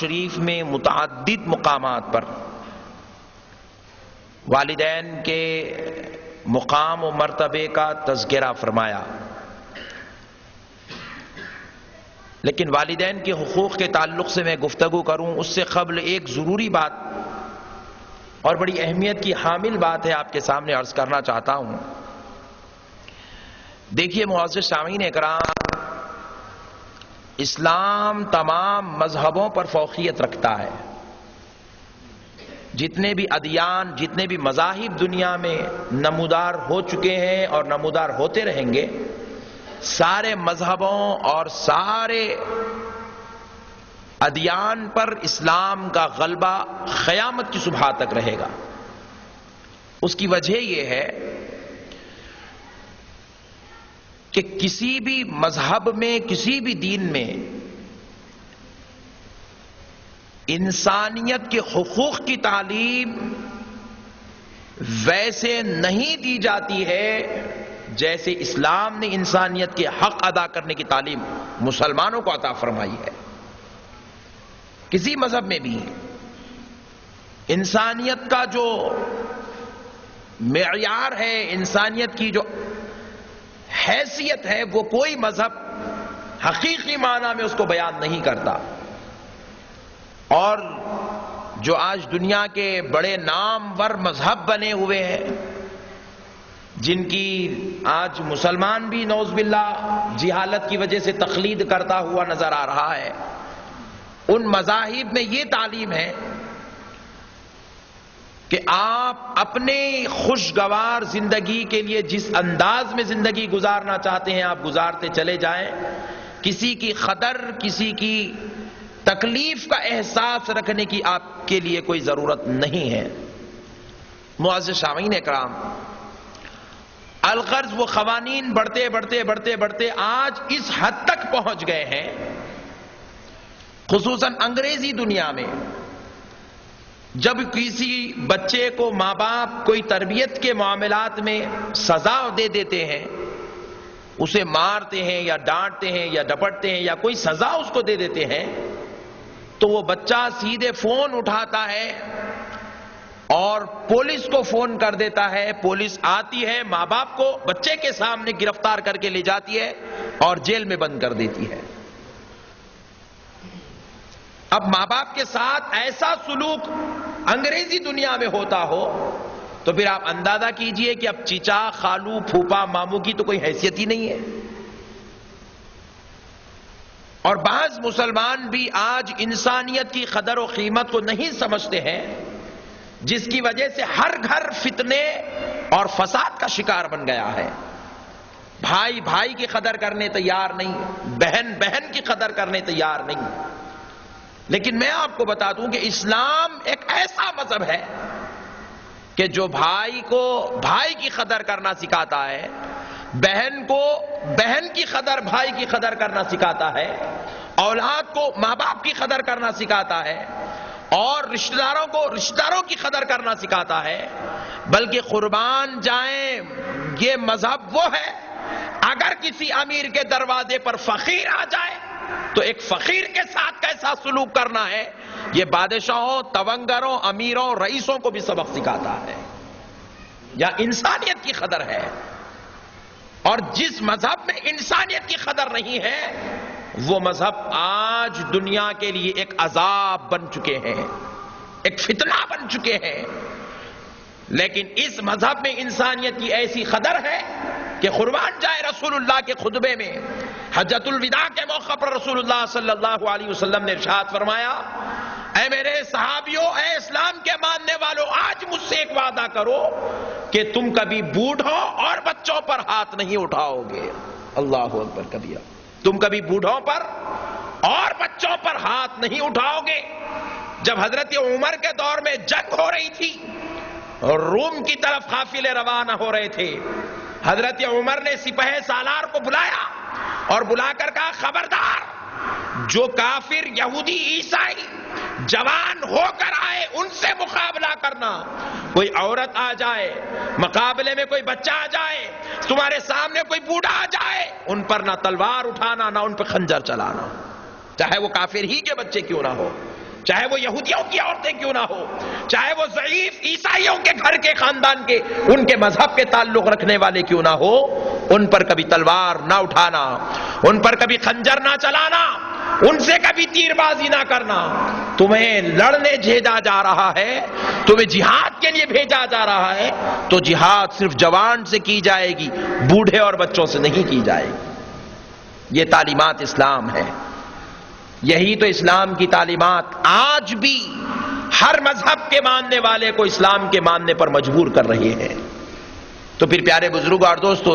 شریف میں متعدد مقامات پر والدین کے مقام و مرتبے کا تذکرہ فرمایا، لیکن والدین کے حقوق کے تعلق سے میں گفتگو کروں اس سے قبل ایک ضروری بات اور بڑی اہمیت کی حامل بات ہے آپ کے سامنے عرض کرنا چاہتا ہوں۔ دیکھیے معزز سامعین اکرام، اسلام تمام مذہبوں پر فوقیت رکھتا ہے۔ جتنے بھی ادیان، جتنے بھی مذاہب دنیا میں نمودار ہو چکے ہیں اور نمودار ہوتے رہیں گے، سارے مذہبوں اور سارے ادیان پر اسلام کا غلبہ قیامت کی صبح تک رہے گا۔ اس کی وجہ یہ ہے کہ کسی بھی مذہب میں، کسی بھی دین میں انسانیت کے حقوق کی تعلیم ویسے نہیں دی جاتی ہے جیسے اسلام نے انسانیت کے حق ادا کرنے کی تعلیم مسلمانوں کو عطا فرمائی ہے۔ کسی مذہب میں بھی انسانیت کا جو معیار ہے، انسانیت کی جو حیثیت ہے، وہ کوئی مذہب حقیقی معنی میں اس کو بیان نہیں کرتا۔ اور جو آج دنیا کے بڑے نامور مذہب بنے ہوئے ہیں، جن کی آج مسلمان بھی نعوذ باللہ جہالت کی وجہ سے تقلید کرتا ہوا نظر آ رہا ہے، ان مذاہب میں یہ تعلیم ہے کہ آپ اپنے خوشگوار زندگی کے لیے جس انداز میں زندگی گزارنا چاہتے ہیں آپ گزارتے چلے جائیں، کسی کی قدر، کسی کی تکلیف کا احساس رکھنے کی آپ کے لیے کوئی ضرورت نہیں ہے۔ معزز سامعین اکرام، الغرض وہ قوانین بڑھتے بڑھتے بڑھتے بڑھتے آج اس حد تک پہنچ گئے ہیں، خصوصاً انگریزی دنیا میں، جب کسی بچے کو ماں باپ کوئی تربیت کے معاملات میں سزا دے دیتے ہیں، اسے مارتے ہیں یا ڈانٹتے ہیں یا ڈپٹتے ہیں یا کوئی سزا اس کو دے دیتے ہیں، تو وہ بچہ سیدھے فون اٹھاتا ہے اور پولیس کو فون کر دیتا ہے۔ پولیس آتی ہے، ماں باپ کو بچے کے سامنے گرفتار کر کے لے جاتی ہے اور جیل میں بند کر دیتی ہے۔ اب ماں باپ کے ساتھ ایسا سلوک انگریزی دنیا میں ہوتا ہو تو پھر آپ اندازہ کیجئے کہ اب چچا، خالو، پھوپا، ماموں کی تو کوئی حیثیت ہی نہیں ہے۔ اور بعض مسلمان بھی آج انسانیت کی قدر و قیمت کو نہیں سمجھتے ہیں، جس کی وجہ سے ہر گھر فتنے اور فساد کا شکار بن گیا ہے۔ بھائی بھائی کی قدر کرنے تیار نہیں، بہن بہن کی قدر کرنے تیار نہیں۔ لیکن میں آپ کو بتا دوں کہ اسلام ایک ایسا مذہب ہے کہ جو بھائی کو بھائی کی قدر کرنا سکھاتا ہے، بہن کو بہن کی قدر، بھائی کی قدر کرنا سکھاتا ہے، اولاد کو ماں باپ کی قدر کرنا سکھاتا ہے، اور رشتہ داروں کو رشتہ داروں کی قدر کرنا سکھاتا ہے۔ بلکہ قربان جائیں، یہ مذہب وہ ہے، اگر کسی امیر کے دروازے پر فقیر آ جائے تو ایک فقیر کے ساتھ کیسا سلوک کرنا ہے، یہ بادشاہوں، تونگروں، امیروں، رئیسوں کو بھی سبق سکھاتا ہے۔ یا انسانیت کی قدر ہے۔ اور جس مذہب میں انسانیت کی قدر نہیں ہے، وہ مذہب آج دنیا کے لیے ایک عذاب بن چکے ہیں، ایک فتنہ بن چکے ہیں۔ لیکن اس مذہب میں انسانیت کی ایسی قدر ہے کہ قربان جائے رسول اللہ کے خطبے میں حجۃ الوداع کے موقع پر رسول اللہ صلی اللہ علیہ وسلم نے ارشاد فرمایا، اے میرے صحابیوں، اے اسلام کے ماننے والوں، آج مجھ سے ایک وعدہ کرو کہ تم کبھی بوڑھوں اور بچوں پر ہاتھ نہیں اٹھاؤ گے۔ اللہ اکبر کبیرہ۔ تم کبھی بوڑھوں پر اور بچوں پر ہاتھ نہیں اٹھاؤ گے۔ جب حضرت عمر کے دور میں جنگ ہو رہی تھی اور روم کی طرف قافلے روانہ ہو رہے تھے، حضرت عمر نے سپہ سالار کو بلایا اور بلا کر کہا، خبردار، جو کافر یہودی عیسائی جوان ہو کر آئے ان سے مقابلہ کرنا۔ کوئی عورت آ جائے، مقابلے میں کوئی بچہ آ جائے، تمہارے سامنے کوئی بوڑھا آ جائے، ان پر نہ تلوار اٹھانا، نہ ان پہ خنجر چلانا، چاہے وہ کافر ہی کے بچے کیوں نہ ہو۔ چاہے وہ یہودیوں کی عورتیں کیوں نہ ہو، چاہے وہ ضعیف عیسائیوں کے گھر کے خاندان کے ان کے مذہب کے تعلق رکھنے والے کیوں نہ ہو، ان پر کبھی تلوار نہ اٹھانا، ان پر کبھی خنجر نہ چلانا، ان سے کبھی تیر بازی نہ کرنا۔ تمہیں لڑنے بھیجا جا رہا ہے، تمہیں جہاد کے لیے بھیجا جا رہا ہے، تو جہاد صرف جوان سے کی جائے گی، بوڑھے اور بچوں سے نہیں کی جائے گی۔ یہ تعلیمات اسلام ہے، یہی تو اسلام کی تعلیمات آج بھی ہر مذہب کے ماننے والے کو اسلام کے ماننے پر مجبور کر رہی ہے۔ تو پھر پیارے بزرگوں اور دوستو،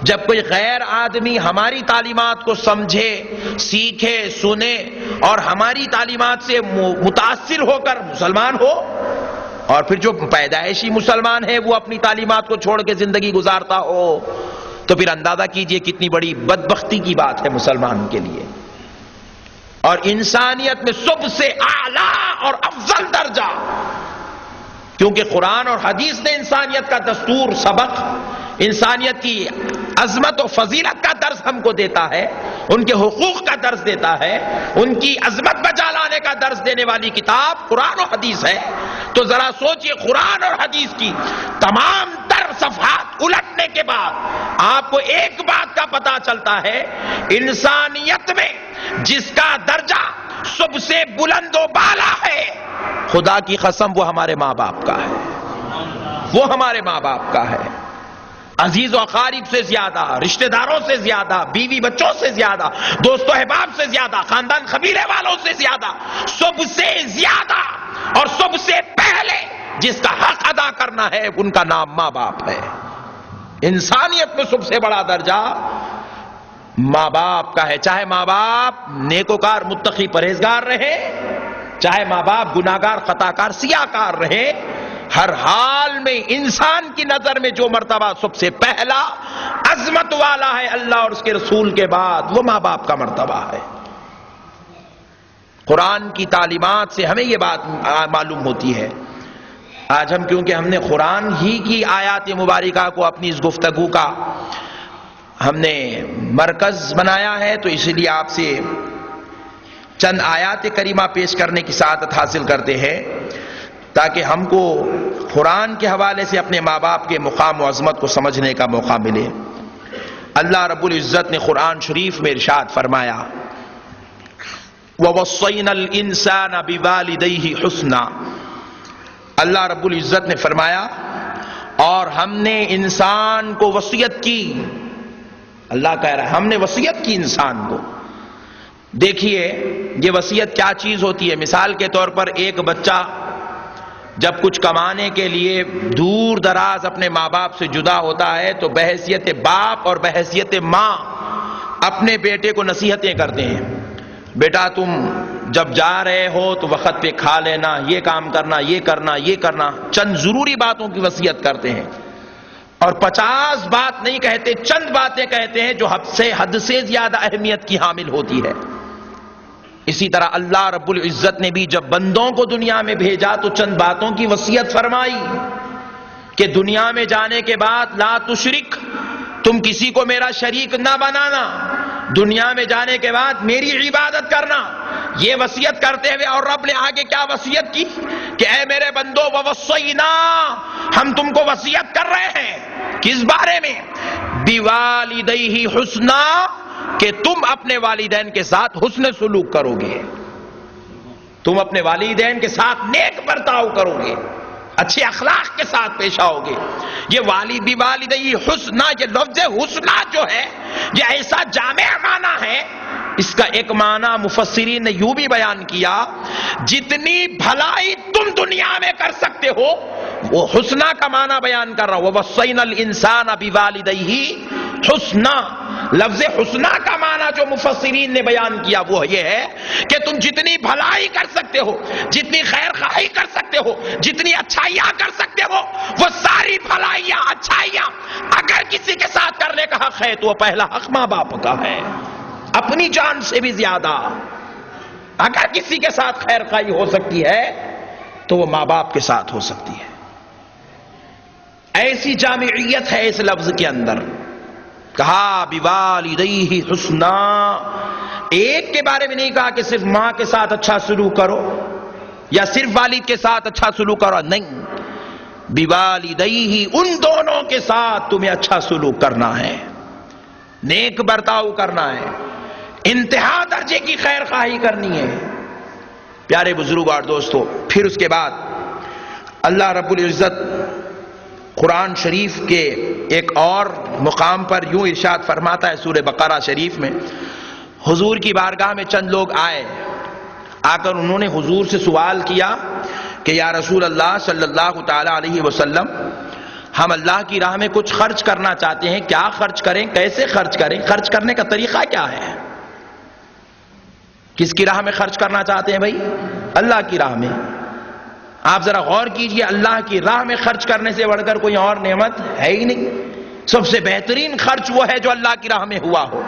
جب کوئی غیر آدمی ہماری تعلیمات کو سمجھے، سیکھے، سنے اور ہماری تعلیمات سے متاثر ہو کر مسلمان ہو، اور پھر جو پیدائشی مسلمان ہے وہ اپنی تعلیمات کو چھوڑ کے زندگی گزارتا ہو، تو پھر اندازہ کیجئے کتنی بڑی بدبختی کی بات ہے مسلمان کے لیے۔ اور انسانیت میں سب سے اعلیٰ اور افضل درجہ، کیونکہ قرآن اور حدیث نے انسانیت کا دستور، سبق، انسانیت کی عظمت و فضیلت کا درس ہم کو دیتا ہے، ان کے حقوق کا درس دیتا ہے، ان کی عظمت بجا لانے کا درس دینے والی کتاب قرآن و حدیث ہے۔ تو ذرا سوچئے، قرآن اور حدیث کی تمام تر صفحات الٹنے کے بعد آپ کو ایک بات کا پتہ چلتا ہے، انسانیت میں جس کا درجہ سب سے بلند و بالا ہے، خدا کی قسم وہ ہمارے ماں باپ کا ہے، وہ ہمارے ماں باپ کا ہے۔ عزیز و اقارب سے زیادہ، رشتہ داروں سے زیادہ، بیوی بچوں سے زیادہ، دوست و احباب سے زیادہ، خاندان قبیلے والوں سے زیادہ، سب سے زیادہ اور سب سے پہلے جس کا حق ادا کرنا ہے ان کا نام ماں باپ ہے۔ انسانیت میں سب سے بڑا درجہ ماں باپ کا ہے، چاہے ماں باپ نیکوکار متقی پرہیزگار رہے، چاہے ماں باپ گناہگار خطاکار سیاہکار رہے، ہر حال میں انسان کی نظر میں جو مرتبہ سب سے پہلا عظمت والا ہے اللہ اور اس کے رسول کے بعد، وہ ماں باپ کا مرتبہ ہے۔ قرآن کی تعلیمات سے ہمیں یہ بات معلوم ہوتی ہے۔ آج ہم کیونکہ ہم نے قرآن ہی کی آیات مبارکہ کو اپنی اس گفتگو کا ہم نے مرکز بنایا ہے، تو اسی لیے آپ سے چند آیات کریمہ پیش کرنے کی سعادت حاصل کرتے ہیں، تاکہ ہم کو قرآن کے حوالے سے اپنے ماں باپ کے مقام و عظمت کو سمجھنے کا موقع ملے۔ اللہ رب العزت نے قرآن شریف میں ارشاد فرمایا، وَوَصَّيْنَا الْإِنسَانَ بِوَالِدَيْهِ حُسْنًا۔ اللہ رب العزت نے فرمایا اور ہم نے انسان کو وصیت کی، اللہ کہہ رہا ہے ہم نے وصیت کی انسان کو۔ دیکھیے یہ وصیت کیا چیز ہوتی ہے۔ مثال کے طور پر ایک بچہ جب کچھ کمانے کے لیے دور دراز اپنے ماں باپ سے جدا ہوتا ہے تو بحیثیت باپ اور بحیثیت ماں اپنے بیٹے کو نصیحتیں کرتے ہیں، بیٹا تم جب جا رہے ہو تو وقت پہ کھا لینا، یہ کام کرنا، یہ کرنا، یہ کرنا، چند ضروری باتوں کی وصیت کرتے ہیں، اور 50 بات نہیں کہتے، چند باتیں کہتے ہیں جو حد سے زیادہ اہمیت کی حامل ہوتی ہے۔ اسی طرح اللہ رب العزت نے بھی جب بندوں کو دنیا میں بھیجا تو چند باتوں کی وصیت فرمائی کہ دنیا میں جانے کے بعد لا تشرک، تم کسی کو میرا شریک نہ بنانا، دنیا میں جانے کے بعد میری عبادت کرنا، یہ وصیت کرتے ہوئے اور رب نے آگے کیا وصیت کی کہ اے میرے بندو ووصینا، ہم تم کو وصیت کر رہے ہیں کس بارے میں؟ بوالدیہ حسنا، کہ تم اپنے والدین کے ساتھ حسن سلوک کرو گے، تم اپنے والدین کے ساتھ نیک برتاؤ کرو گے، اچھے اخلاق کے ساتھ پیش آؤ گے۔ یہ بوالدیہ حسنا، یہ لفظ حسنا جو ہے یہ ایسا جامع معنی ہے، اس کا ایک معنی مفسرین نے یوں بھی بیان کیا، جتنی بھلائی تم دنیا میں کر سکتے ہو وہ حسنا کا معنی بیان کر رہا ہوں۔ وَوَصَّيْنَا الْإِنسَانَ بِوَالِدَيْهِ حُسْنًا، لفظ حسنا کا معنی جو مفسرین نے بیان کیا وہ یہ ہے کہ تم جتنی بھلائی کر سکتے ہو، جتنی خیر خواہی کر سکتے ہو، جتنی اچھائیاں کر سکتے ہو، وہ ساری بھلائیاں اچھائیاں اگر کسی کے ساتھ کرنے کا حق ہے تو وہ پہلا حق ماں باپ کا ہے، اپنی جان سے بھی زیادہ اگر کسی کے ساتھ خیر خواہی ہو سکتی ہے تو وہ ماں باپ کے ساتھ ہو سکتی ہے۔ ایسی جامعیت ہے اس لفظ کے اندر، کہا بوالدیہ حسنا، ایک کے بارے میں نہیں کہا کہ صرف ماں کے ساتھ اچھا سلوک کرو، یا صرف والد کے ساتھ اچھا سلوک کرو، نہیں، بِوَالِدَيْهِ، ان دونوں کے ساتھ تمہیں اچھا سلوک کرنا ہے، نیک برتاؤ کرنا ہے، انتہا درجے کی خیر خواہی کرنی ہے۔ پیارے بزرگ اور دوستو، پھر اس کے بعد اللہ رب العزت قرآن شریف کے ایک اور مقام پر یوں ارشاد فرماتا ہے سورہ بقرہ شریف میں، حضور کی بارگاہ میں چند لوگ آئے، آ کر انہوں نے حضور سے سوال کیا کہ یا رسول اللہ صلی اللہ تعالی علیہ وسلم، ہم اللہ کی راہ میں کچھ خرچ کرنا چاہتے ہیں، کیا خرچ کریں، کیسے خرچ کریں، خرچ کرنے کا طریقہ کیا ہے؟ کس کی راہ میں خرچ کرنا چاہتے ہیں بھائی؟ اللہ کی راہ میں۔ آپ ذرا غور کیجئے، اللہ کی راہ میں خرچ کرنے سے بڑھ کر کوئی اور نعمت ہے ہی نہیں۔ سب سے بہترین خرچ وہ ہے جو اللہ کی راہ میں ہوا ہو،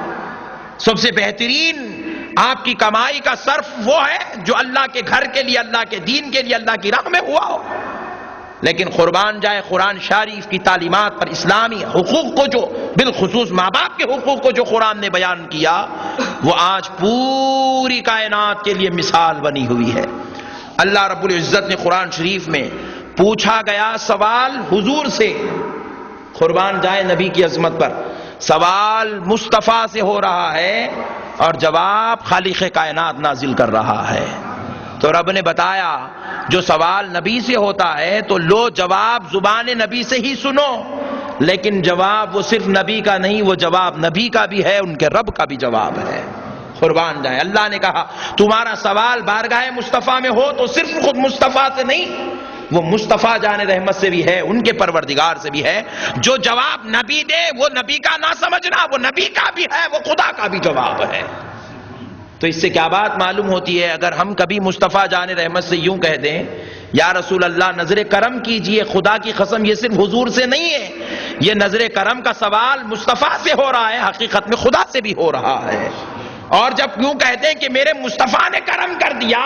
سب سے بہترین آپ کی کمائی کا صرف وہ ہے جو اللہ کے گھر کے لیے، اللہ کے دین کے لیے، اللہ کی راہ میں ہوا ہو۔ لیکن قربان جائے قرآن شریف کی تعلیمات پر، اسلامی حقوق کو، جو بالخصوص ماں باپ کے حقوق کو جو قرآن نے بیان کیا، وہ آج پوری کائنات کے لیے مثال بنی ہوئی ہے۔ اللہ رب العزت نے قرآن شریف میں پوچھا گیا سوال حضور سے، قربان جائے نبی کی عظمت پر، سوال مصطفیٰ سے ہو رہا ہے اور جواب خالق کائنات نازل کر رہا ہے۔ تو رب نے بتایا جو سوال نبی سے ہوتا ہے تو لو جواب زبان نبی سے ہی سنو، لیکن جواب وہ صرف نبی کا نہیں، وہ جواب نبی کا بھی ہے، ان کے رب کا بھی جواب ہے۔ قربان جائے، اللہ نے کہا تمہارا سوال بارگاہ مصطفیٰ میں ہو تو صرف خود مصطفیٰ سے نہیں، وہ مصطفیٰ جان رحمت سے بھی ہے، ان کے پروردگار سے بھی ہے۔ جو جواب نبی دے وہ نبی کا نہ سمجھنا، وہ نبی کا بھی ہے، وہ خدا کا بھی جواب ہے۔ تو اس سے کیا بات معلوم ہوتی ہے؟ اگر ہم کبھی مصطفیٰ جان رحمت سے یوں کہہ دیں یا رسول اللہ نظر کرم کیجئے، خدا کی قسم یہ صرف حضور سے نہیں ہے، یہ نظر کرم کا سوال مصطفیٰ سے ہو رہا ہے، حقیقت میں خدا سے بھی ہو رہا ہے۔ اور جب یوں کہتے ہیں کہ میرے مصطفیٰ نے کرم کر دیا،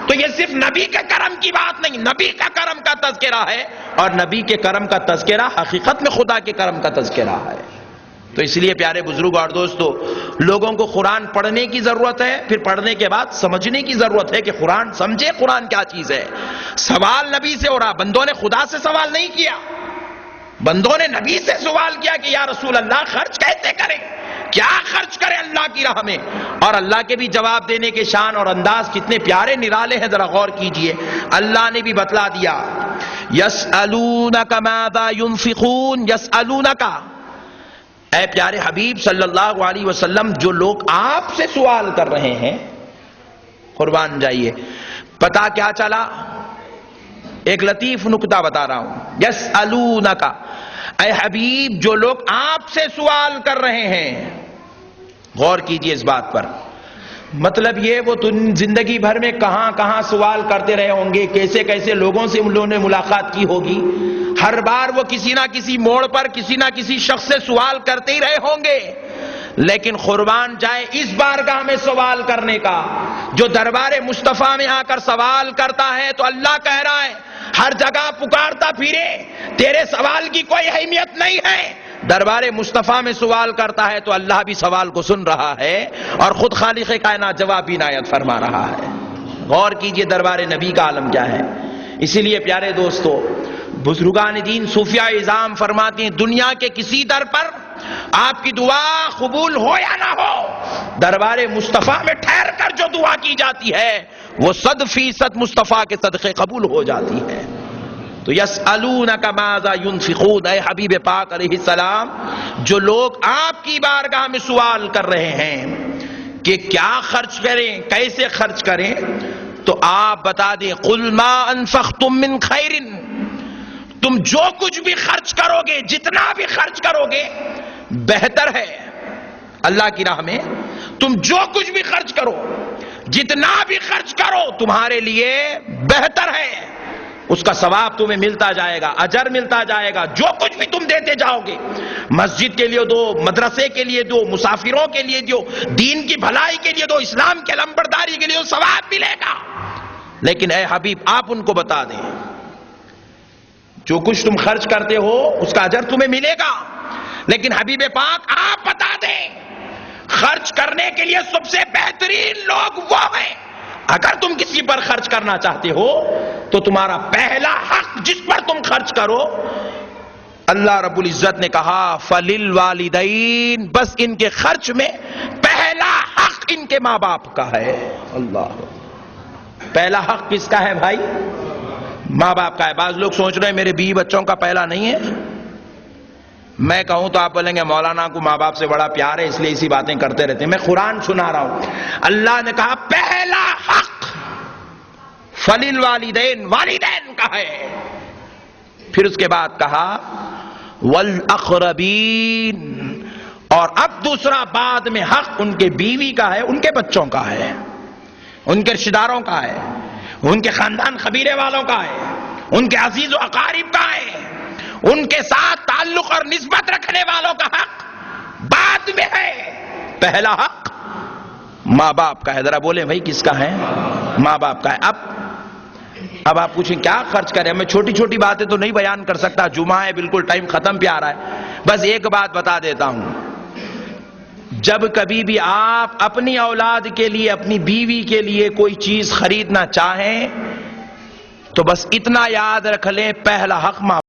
تو یہ صرف نبی کے کرم کی بات نہیں، نبی کا کرم کا تذکرہ ہے، اور نبی کے کرم کا تذکرہ حقیقت میں خدا کے کرم کا تذکرہ ہے۔ تو اس لیے پیارے بزرگ اور دوستو، لوگوں کو قرآن پڑھنے کی ضرورت ہے، پھر پڑھنے کے بعد سمجھنے کی ضرورت ہے کہ قرآن سمجھے قرآن کیا چیز ہے۔ سوال نبی سے ہو رہا، بندوں نے خدا سے سوال نہیں کیا، بندوں نے نبی سے سوال کیا کہ یا رسول اللہ خرچ کیسے کریں، کیا خرچ کریں اللہ کی راہ میں، اور اللہ کے بھی جواب دینے کے شان اور انداز کتنے پیارے نرالے ہیں، ذرا غور کیجئے۔ اللہ نے بھی بتلا دیا، یسألونک ماذا ينفقون، یسألونک، اے پیارے حبیب صلی اللہ علیہ وسلم، جو لوگ آپ سے سوال کر رہے ہیں، قربان جائیے، پتا کیا چلا؟ ایک لطیف نکتہ بتا رہا ہوں، یسألونک، اے حبیب جو لوگ آپ سے سوال کر رہے ہیں، غور کیجئے اس بات پر، مطلب یہ وہ زندگی بھر میں کہاں کہاں سوال کرتے رہے ہوں گے، کیسے کیسے لوگوں سے ان لوگوں نے ملاقات کی ہوگی، ہر بار وہ کسی نہ کسی موڑ پر کسی نہ کسی شخص سے سوال کرتے ہی رہے ہوں گے، لیکن قربان جائے اس بارگاہ میں سوال کرنے کا، جو دربار مصطفیٰ میں آ کر سوال کرتا ہے، تو اللہ کہہ رہا ہے ہر جگہ پکارتا پھرے، تیرے سوال کی کوئی اہمیت نہیں ہے، دربار مصطفیٰ میں سوال کرتا ہے تو اللہ بھی سوال کو سن رہا ہے، اور خود خالق کائنات جواب بھی عنایت فرما رہا ہے۔ غور کیجئے دربار نبی کا عالم کیا ہے۔ اسی لیے پیارے دوستو، بزرگان دین صوفیاء اعظام فرماتے ہیں دنیا کے کسی در پر آپ کی دعا قبول ہو یا نہ ہو، دربار مصطفیٰ میں ٹھہر کر جو دعا کی جاتی ہے وہ 100% مصطفیٰ کے صدقے قبول ہو جاتی ہے۔ تو یسألونک ماذا ينفقون، اے حبیب پاک علیہ السلام، جو لوگ آپ کی بارگاہ میں سوال کر رہے ہیں کہ کیا خرچ کریں، کیسے خرچ کریں، تو آپ بتا دیں قل ما انفقتم من خیر، تم جو کچھ بھی خرچ کرو گے، جتنا بھی خرچ کرو گے بہتر ہے اللہ کی راہ میں، تم جو کچھ بھی خرچ کرو، جتنا بھی خرچ کرو تمہارے لیے بہتر ہے، اس کا ثواب تمہیں ملتا جائے گا، اجر ملتا جائے گا، جو کچھ بھی تم دیتے جاؤ گے، مسجد کے لیے دو، مدرسے کے لیے دو، مسافروں کے لیے دو، دین کی بھلائی کے لیے دو، اسلام کے علمبرداری کے لیے ثواب ملے گا۔ لیکن اے حبیب آپ ان کو بتا دیں جو کچھ تم خرچ کرتے ہو اس کا اجر تمہیں ملے گا، لیکن حبیب پاک آپ بتا دیں خرچ کرنے کے لیے سب سے بہترین لوگ وہ ہیں اگر تم کسی پر خرچ کرنا چاہتے ہو تو تمہارا پہلا حق جس پر تم خرچ کرو، اللہ رب العزت نے کہا فَلِلْوَالِدَيْنِ، بس ان کے خرچ میں پہلا حق ان کے ماں باپ کا ہے۔ اللہ، پہلا حق کس کا ہے بھائی؟ ماں باپ کا ہے۔ بعض لوگ سوچ رہے ہیں میرے بیوی بچوں کا پہلا نہیں ہے۔ میں کہوں تو آپ بولیں گے مولانا کو ماں باپ سے بڑا پیار ہے اس لیے اسی باتیں کرتے رہتے ہیں۔ میں قرآن سنا رہا ہوں، اللہ نے کہا پہلا حق فَلِلْوَالِدَيْنِ، والدین کا ہے۔ پھر اس کے بعد کہا وَالْأَقْرَبِينَ، اور اب دوسرا بعد میں حق ان کے بیوی کا ہے، ان کے بچوں کا ہے، ان کے رشتہ داروں کا ہے، ان کے خاندان قبیلے والوں کا ہے، ان کے عزیز و اقارب کا ہے، ان کے ساتھ تعلق اور نسبت رکھنے والوں کا حق بعد میں ہے۔ پہلا حق ماں باپ کا ہے۔ ذرا بولیں بھائی کس کا ہے؟ ماں باپ کا ہے۔ اب آپ پوچھیں کیا خرچ کریں؟ میں چھوٹی چھوٹی باتیں تو نہیں بیان کر سکتا، جمعہ ہے، بالکل ٹائم ختم پہ آ رہا ہے۔ بس ایک بات بتا دیتا ہوں، جب کبھی بھی آپ اپنی اولاد کے لیے، اپنی بیوی کے لیے کوئی چیز خریدنا چاہیں تو بس اتنا یاد رکھ لیں، پہلا حق ماں